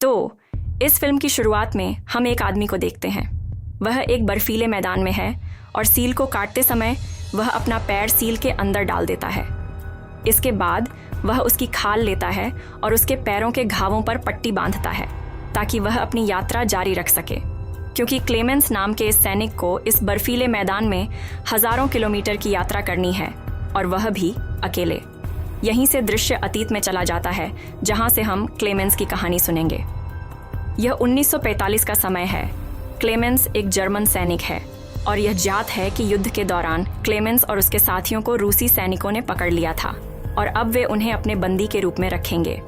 तो इस फिल्म की शुरुआत में हम एक आदमी को देखते हैं। वह एक बर्फीले मैदान में है और सील को काटते समय वह अपना पैर सील के अंदर डाल देता है। इसके बाद वह उसकी खाल लेता है और उसके पैरों के घावों पर पट्टी बांधता है ताकि वह अपनी यात्रा जारी रख सके, क्योंकि क्लेमेंस नाम के इस सैनिक को इस बर्फीले मैदान में हजारों किलोमीटर की यात्रा करनी है और वह भी अकेले। यहीं से दृश्य अतीत में चला जाता है जहां से हम क्लेमेंस की कहानी सुनेंगे। यह 1945 का समय है। क्लेमेंस एक जर्मन सैनिक है और यह ज्ञात है कि युद्ध के दौरान क्लेमेंस और उसके साथियों को रूसी सैनिकों ने पकड़ लिया था और अब वे उन्हें अपने बंदी के रूप में रखेंगे।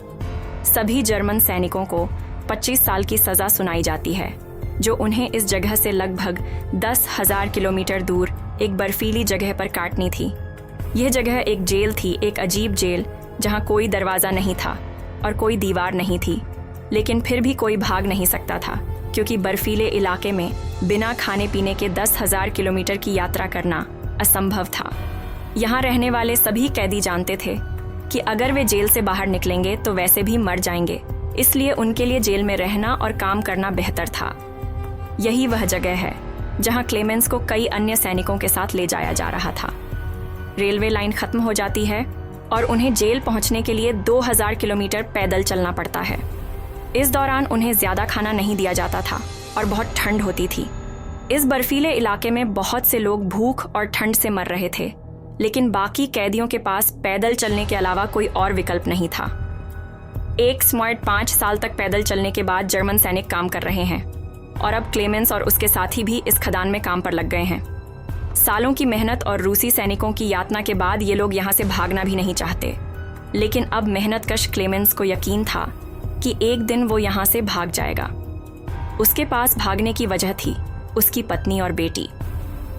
सभी जर्मन सैनिकों को 25 साल की सज़ा सुनाई जाती है, जो उन्हें इस जगह से लगभग 10,000 किलोमीटर दूर एक बर्फीली जगह पर काटनी थी। यह जगह एक जेल थी, एक अजीब जेल जहां कोई दरवाज़ा नहीं था और कोई दीवार नहीं थी, लेकिन फिर भी कोई भाग नहीं सकता था क्योंकि बर्फीले इलाके में बिना खाने पीने के 10,000 किलोमीटर की यात्रा करना असंभव था। यहाँ रहने वाले सभी कैदी जानते थे कि अगर वे जेल से बाहर निकलेंगे तो वैसे भी मर जाएंगे, इसलिए उनके लिए जेल में रहना और काम करना बेहतर था। यही वह जगह है जहाँ क्लेमेंस को कई अन्य सैनिकों के साथ ले जाया जा रहा था। रेलवे लाइन खत्म हो जाती है और उन्हें जेल पहुंचने के लिए 2000 किलोमीटर पैदल चलना पड़ता है। इस दौरान उन्हें ज़्यादा खाना नहीं दिया जाता था और बहुत ठंड होती थी। इस बर्फीले इलाके में बहुत से लोग भूख और ठंड से मर रहे थे, लेकिन बाकी कैदियों के पास पैदल चलने के अलावा कोई और विकल्प नहीं था। एक स्मार्ट 5 साल तक पैदल चलने के बाद जर्मन सैनिक काम कर रहे हैं और अब क्लेमेंस और उसके साथी भी इस खदान में काम पर लग गए हैं। सालों की मेहनत और रूसी सैनिकों की यातना के बाद ये लोग यहाँ से भागना भी नहीं चाहते, लेकिन अब मेहनतकश क्लेमेंस को यकीन था कि एक दिन वो यहाँ से भाग जाएगा। उसके पास भागने की वजह थी उसकी पत्नी और बेटी।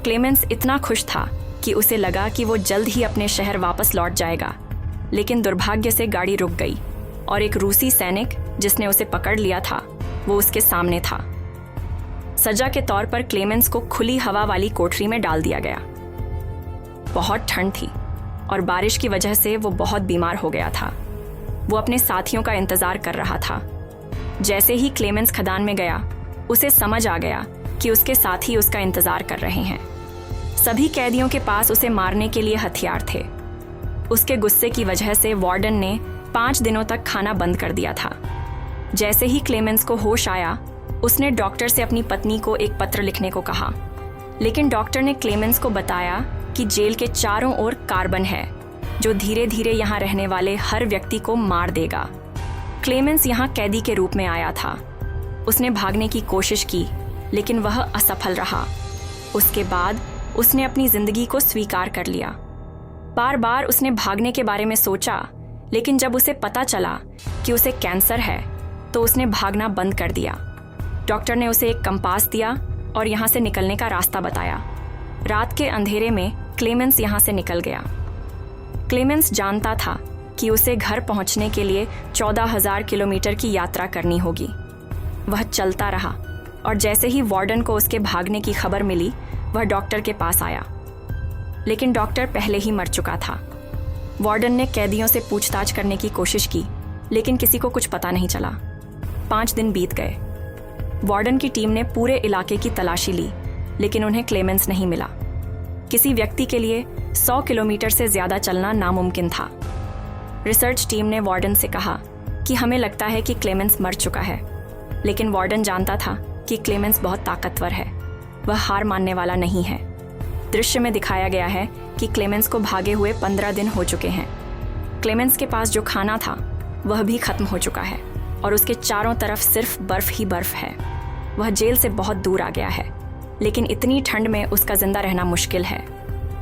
क्लेमेंस इतना खुश था कि उसे लगा कि वो जल्द ही अपने शहर वापस लौट जाएगा, लेकिन दुर्भाग्य से गाड़ी रुक गई और एक रूसी सैनिक जिसने उसे पकड़ लिया था वो उसके सामने था। सजा के तौर पर क्लेमेंस को खुली हवा वाली कोठरी में डाल दिया गया। बहुत ठंड थी और बारिश की वजह से वो बहुत बीमार हो गया था। वो अपने साथियों का इंतजार कर रहा था। जैसे ही क्लेमेंस खदान में गया, उसे समझ आ गया कि उसके साथी उसका इंतजार कर रहे हैं। सभी कैदियों के पास उसे मारने के लिए हथियार थे। उसके गुस्से की वजह से वार्डन ने 5 दिनों तक खाना बंद कर दिया था। जैसे ही क्लेमेंस को होश आया, उसने डॉक्टर से अपनी पत्नी को एक पत्र लिखने को कहा, लेकिन डॉक्टर ने क्लेमेंस को बताया कि जेल के चारों ओर कार्बन है जो धीरे धीरे यहाँ रहने वाले हर व्यक्ति को मार देगा। क्लेमेंस यहाँ कैदी के रूप में आया था। उसने भागने की कोशिश की, लेकिन वह असफल रहा। उसके बाद उसने अपनी जिंदगी को स्वीकार कर लिया। बार बार उसने भागने के बारे में सोचा, लेकिन जब उसे पता चला कि उसे कैंसर है तो उसने भागना बंद कर दिया। डॉक्टर ने उसे एक कंपास दिया और यहाँ से निकलने का रास्ता बताया। रात के अंधेरे में क्लेमेंस यहाँ से निकल गया। क्लेमेंस जानता था कि उसे घर पहुँचने के लिए 14,000 किलोमीटर की यात्रा करनी होगी। वह चलता रहा और जैसे ही वार्डन को उसके भागने की खबर मिली, वह डॉक्टर के पास आया, लेकिन डॉक्टर पहले ही मर चुका था। वार्डन ने कैदियों से पूछताछ करने की कोशिश की, लेकिन किसी को कुछ पता नहीं चला। 5 दिन बीत गए। वार्डन की टीम ने पूरे इलाके की तलाशी ली, लेकिन उन्हें क्लेमेंस नहीं मिला। किसी व्यक्ति के लिए 100 किलोमीटर से ज़्यादा चलना नामुमकिन था। रिसर्च टीम ने वार्डन से कहा कि हमें लगता है कि क्लेमेंस मर चुका है, लेकिन वार्डन जानता था कि क्लेमेंस बहुत ताकतवर है, वह हार मानने वाला नहीं है। दृश्य में दिखाया गया है कि क्लेमेंस को भागे हुए 15 दिन हो चुके हैं। क्लेमेंस के पास जो खाना था वह भी खत्म हो चुका है और उसके चारों तरफ सिर्फ बर्फ ही बर्फ है। वह जेल से बहुत दूर आ गया है, लेकिन इतनी ठंड में उसका जिंदा रहना मुश्किल है।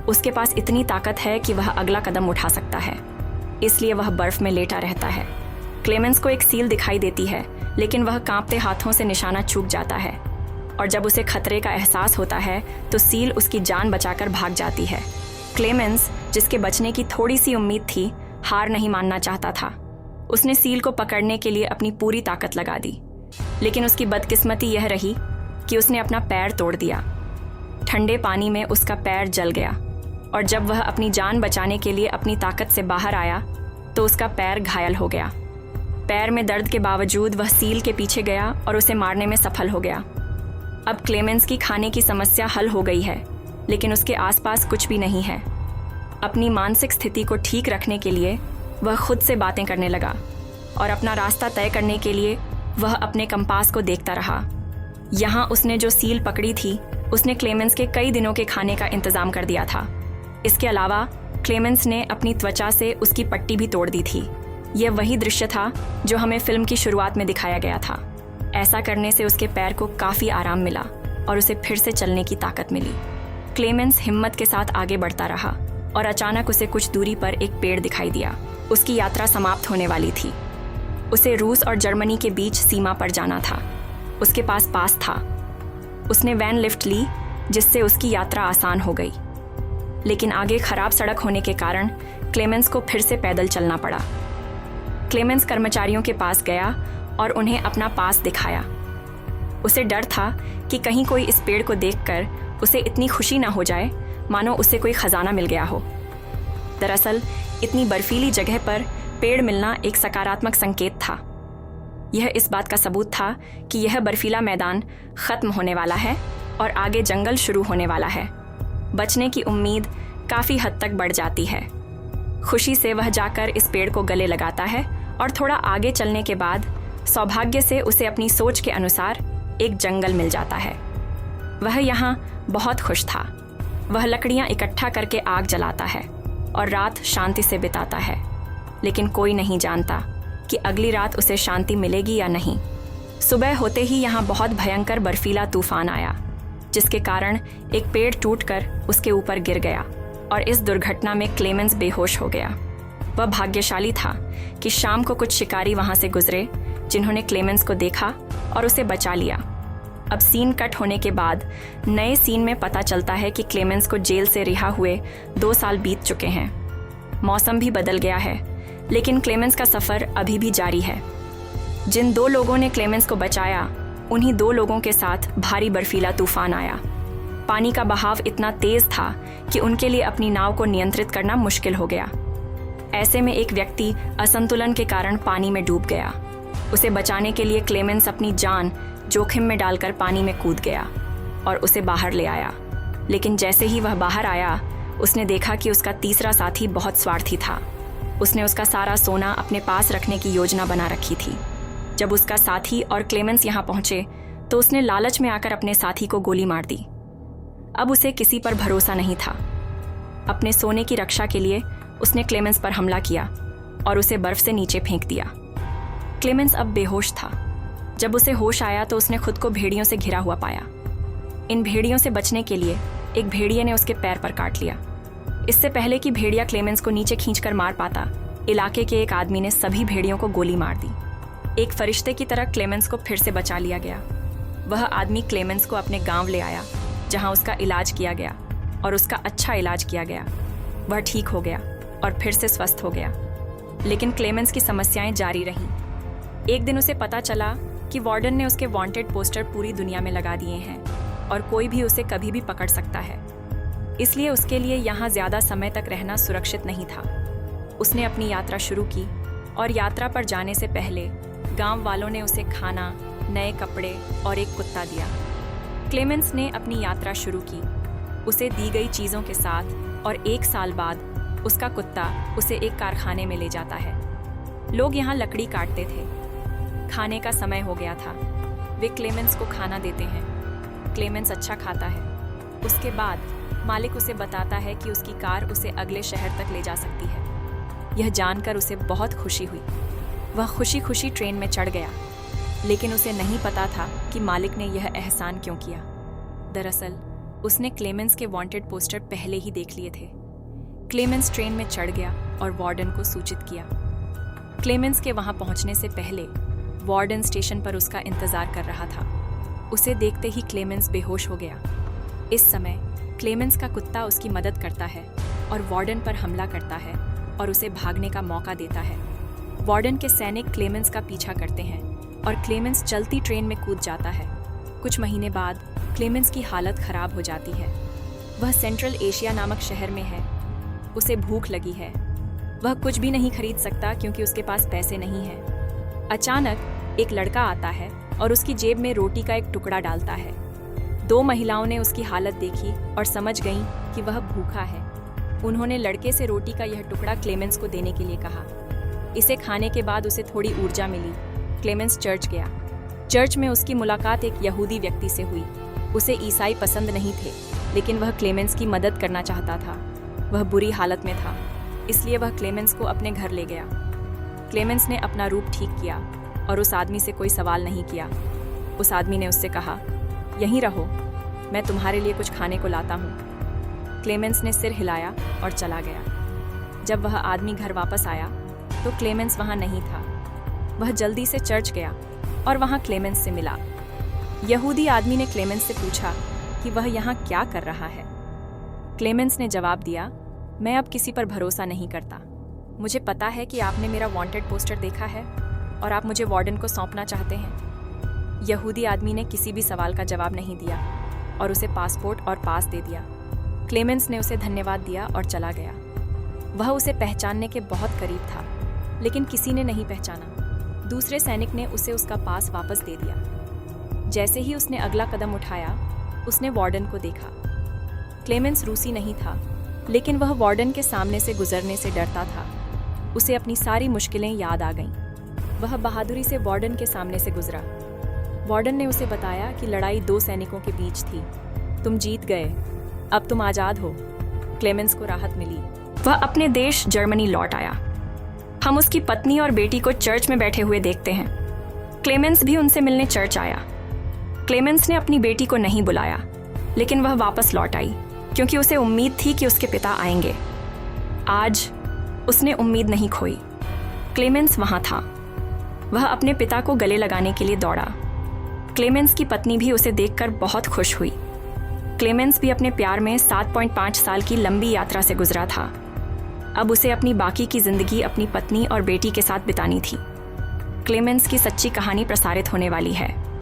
उसके पास इतनी ताकत है कि वह अगला कदम उठा सकता है, इसलिए वह बर्फ में लेटा रहता है। क्लेमेंस को एक सील दिखाई देती है, लेकिन वह कांपते हाथों से निशाना चूक जाता है और जब उसे खतरे का एहसास होता है तो सील उसकी जान बचाकर भाग जाती है। क्लेमेंस, जिसके बचने की थोड़ी सी उम्मीद थी, हार नहीं मानना चाहता था। उसने सील को पकड़ने के लिए अपनी पूरी ताकत लगा दी, लेकिन उसकी बदकिस्मती यह रही कि उसने अपना पैर तोड़ दिया। ठंडे पानी में उसका पैर जल गया और जब वह अपनी जान बचाने के लिए अपनी ताकत से बाहर आया तो उसका पैर घायल हो गया। पैर में दर्द के बावजूद वह सील के पीछे गया और उसे मारने में सफल हो गया। अब क्लेमेंस की खाने की समस्या हल हो गई है, लेकिन उसके आसपास कुछ भी नहीं है। अपनी मानसिक स्थिति को ठीक रखने के लिए वह खुद से बातें करने लगा और अपना रास्ता तय करने के लिए वह अपने कंपास को देखता रहा। यहाँ उसने जो सील पकड़ी थी उसने क्लेमेंस के कई दिनों के खाने का इंतजाम कर दिया था। इसके अलावा क्लेमेंस ने अपनी त्वचा से उसकी पट्टी भी तोड़ दी थी। यह वही दृश्य था जो हमें फिल्म की शुरुआत में दिखाया गया था। ऐसा करने से उसके पैर को काफ़ी आराम मिला और उसे फिर से चलने की ताकत मिली। क्लेमेंस हिम्मत के साथ आगे बढ़ता रहा और अचानक उसे कुछ दूरी पर एक पेड़ दिखाई दिया। उसकी यात्रा समाप्त होने वाली थी। उसे रूस और जर्मनी के बीच सीमा पर जाना था। उसके पास था। उसने वैन लिफ्ट ली, जिससे उसकी यात्रा आसान हो गई। लेकिन आगे खराब सड़क होने के कारण क्लेमेंस को फिर से पैदल चलना पड़ा। क्लेमेंस कर्मचारियों के पास गया और उन्हें अपना पास दिखाया। उसे डर था कि कहीं कोई इस पेड़ को देखकर उसे इतनी खुशी ना हो जाए मानो उसे कोई खजाना मिल गया हो। दरअसल इतनी बर्फीली जगह पर पेड़ मिलना एक सकारात्मक संकेत था। यह इस बात का सबूत था कि यह बर्फीला मैदान खत्म होने वाला है और आगे जंगल शुरू होने वाला है। बचने की उम्मीद काफ़ी हद तक बढ़ जाती है। खुशी से वह जाकर इस पेड़ को गले लगाता है और थोड़ा आगे चलने के बाद सौभाग्य से उसे अपनी सोच के अनुसार एक जंगल मिल जाता है। वह यहाँ बहुत खुश था। वह लकड़ियाँ इकट्ठा करके आग जलाता है और रात शांति से बिताता है। लेकिन कोई नहीं जानता कि अगली रात उसे शांति मिलेगी या नहीं। सुबह होते ही यहाँ बहुत भयंकर बर्फीला तूफान आया, जिसके कारण एक पेड़ टूटकर उसके ऊपर गिर गया और इस दुर्घटना में क्लेमेंस बेहोश हो गया। वह भाग्यशाली था कि शाम को कुछ शिकारी वहाँ से गुजरे, जिन्होंने क्लेमेंस को देखा और उसे बचा लिया। अब सीन कट होने के बाद नए सीन में पता चलता है कि क्लेमेंस को जेल से रिहा हुए 2 साल बीत चुके हैं। मौसम भी बदल गया है, लेकिन क्लेमेंस का सफ़र अभी भी जारी है। जिन 2 लोगों ने क्लेमेंस को बचाया, उन्हीं 2 लोगों के साथ भारी बर्फीला तूफान आया। पानी का बहाव इतना तेज था कि उनके लिए अपनी नाव को नियंत्रित करना मुश्किल हो गया। ऐसे में एक व्यक्ति असंतुलन के कारण पानी में डूब गया। उसे बचाने के लिए क्लेमेंस अपनी जान जोखिम में डालकर पानी में कूद गया और उसे बाहर ले आया। लेकिन जैसे ही वह बाहर आया, उसने देखा कि उसका तीसरा साथी बहुत स्वार्थी था। उसने उसका सारा सोना अपने पास रखने की योजना बना रखी थी। जब उसका साथी और क्लेमेंस यहाँ पहुंचे तो उसने लालच में आकर अपने साथी को गोली मार दी। अब उसे किसी पर भरोसा नहीं था। अपने सोने की रक्षा के लिए उसने क्लेमेंस पर हमला किया और उसे बर्फ से नीचे फेंक दिया। क्लेमेंस अब बेहोश था। जब उसे होश आया तो उसने खुद को भेड़ियों से घिरा हुआ पाया। इन भेड़ियों से बचने के लिए एक भेड़िए ने उसके पैर पर काट लिया। इससे पहले कि भेड़िया क्लेमेंस को नीचे खींचकर मार पाता, इलाके के एक आदमी ने सभी भेड़ियों को गोली मार दी। एक फरिश्ते की तरह क्लेमेंस को फिर से बचा लिया गया। वह आदमी क्लेमेंस को अपने गांव ले आया, जहां उसका इलाज किया गया और उसका अच्छा इलाज किया गया। वह ठीक हो गया और फिर से स्वस्थ हो गया। लेकिन क्लेमेंस की समस्याएं जारी रहीं। एक दिन उसे पता चला कि वार्डन ने उसके वांटेड पोस्टर पूरी दुनिया में लगा दिए हैं और कोई भी उसे कभी भी पकड़ सकता है। इसलिए उसके लिए यहाँ ज़्यादा समय तक रहना सुरक्षित नहीं था। उसने अपनी यात्रा शुरू की और यात्रा पर जाने से पहले गांव वालों ने उसे खाना, नए कपड़े और एक कुत्ता दिया। क्लेमेंस ने अपनी यात्रा शुरू की, उसे दी गई चीज़ों के साथ, और 1 साल बाद उसका कुत्ता उसे एक कारखाने में ले जाता है। लोग यहाँ लकड़ी काटते थे। खाने का समय हो गया था। वे क्लेमेंस को खाना देते हैं। क्लेमेंस अच्छा खाता है। उसके बाद मालिक उसे बताता है कि उसकी कार उसे अगले शहर तक ले जा सकती है। यह जानकर उसे बहुत खुशी हुई। वह खुशी खुशी ट्रेन में चढ़ गया, लेकिन उसे नहीं पता था कि मालिक ने यह एहसान क्यों किया। दरअसल उसने क्लेमेंस के वांटेड पोस्टर पहले ही देख लिए थे। क्लेमेंस ट्रेन में चढ़ गया और वार्डन को सूचित किया। क्लेमेंस के वहां पहुंचने से पहले वार्डन स्टेशन पर उसका इंतजार कर रहा था। उसे देखते ही क्लेमेंस बेहोश हो गया। इस समय क्लेमेंस का कुत्ता उसकी मदद करता है और वार्डन पर हमला करता है और उसे भागने का मौका देता है। वार्डन के सैनिक क्लेमेंस का पीछा करते हैं और क्लेमेंस चलती ट्रेन में कूद जाता है। कुछ महीने बाद क्लेमेंस की हालत खराब हो जाती है। वह सेंट्रल एशिया नामक शहर में है। उसे भूख लगी है। वह कुछ भी नहीं खरीद सकता क्योंकि उसके पास पैसे नहीं हैं। अचानक एक लड़का आता है और उसकी जेब में रोटी का एक टुकड़ा डालता है। 2 महिलाओं ने उसकी हालत देखी और समझ गईं कि वह भूखा है। उन्होंने लड़के से रोटी का यह टुकड़ा क्लेमेंस को देने के लिए कहा। इसे खाने के बाद उसे थोड़ी ऊर्जा मिली। क्लेमेंस चर्च गया। चर्च में उसकी मुलाकात एक यहूदी व्यक्ति से हुई। उसे ईसाई पसंद नहीं थे, लेकिन वह क्लेमेंस की मदद करना चाहता था। वह बुरी हालत में था, इसलिए वह क्लेमेंस को अपने घर ले गया। क्लेमेंस ने अपना रूप ठीक किया और उस आदमी से कोई सवाल नहीं किया। उस आदमी ने उससे कहा, यहीं रहो, मैं तुम्हारे लिए कुछ खाने को लाता हूँ। क्लेमेंस ने सिर हिलाया और चला गया। जब वह आदमी घर वापस आया तो क्लेमेंस वहाँ नहीं था। वह जल्दी से चर्च गया और वहाँ क्लेमेंस से मिला। यहूदी आदमी ने क्लेमेंस से पूछा कि वह यहाँ क्या कर रहा है। क्लेमेंस ने जवाब दिया, मैं अब किसी पर भरोसा नहीं करता। मुझे पता है कि आपने मेरा वांटेड पोस्टर देखा है और आप मुझे वार्डन को सौंपना चाहते हैं। यहूदी आदमी ने किसी भी सवाल का जवाब नहीं दिया और उसे पासपोर्ट और पास दे दिया। क्लेमेंस ने उसे धन्यवाद दिया और चला गया। वह उसे पहचानने के बहुत करीब था, लेकिन किसी ने नहीं पहचाना। दूसरे सैनिक ने उसे उसका पास वापस दे दिया। जैसे ही उसने अगला कदम उठाया, उसने वार्डन को देखा। क्लेमेंस रूसी नहीं था, लेकिन वह वार्डन के सामने से गुजरने से डरता था। उसे अपनी सारी मुश्किलें याद आ गईं। वह बहादुरी से वार्डन के सामने से गुजरा। वार्डन ने उसे बताया कि लड़ाई 2 सैनिकों के बीच थी। तुम जीत गए, अब तुम आज़ाद हो। क्लेमेंस को राहत मिली। वह अपने देश जर्मनी लौट आया। हम उसकी पत्नी और बेटी को चर्च में बैठे हुए देखते हैं। क्लेमेंस भी उनसे मिलने चर्च आया। क्लेमेंस ने अपनी बेटी को नहीं बुलाया, लेकिन वह वापस लौट आई क्योंकि उसे उम्मीद थी कि उसके पिता आएंगे। आज उसने उम्मीद नहीं खोई। क्लेमेंस वहाँ था। वह अपने पिता को गले लगाने के लिए दौड़ा। क्लेमेंस की पत्नी भी उसे देखकर बहुत खुश हुई। क्लेमेंस भी अपने प्यार में 7.5 साल की लंबी यात्रा से गुजरा था। अब उसे अपनी बाकी की जिंदगी अपनी पत्नी और बेटी के साथ बितानी थी। क्लेमेंस की सच्ची कहानी प्रसारित होने वाली है।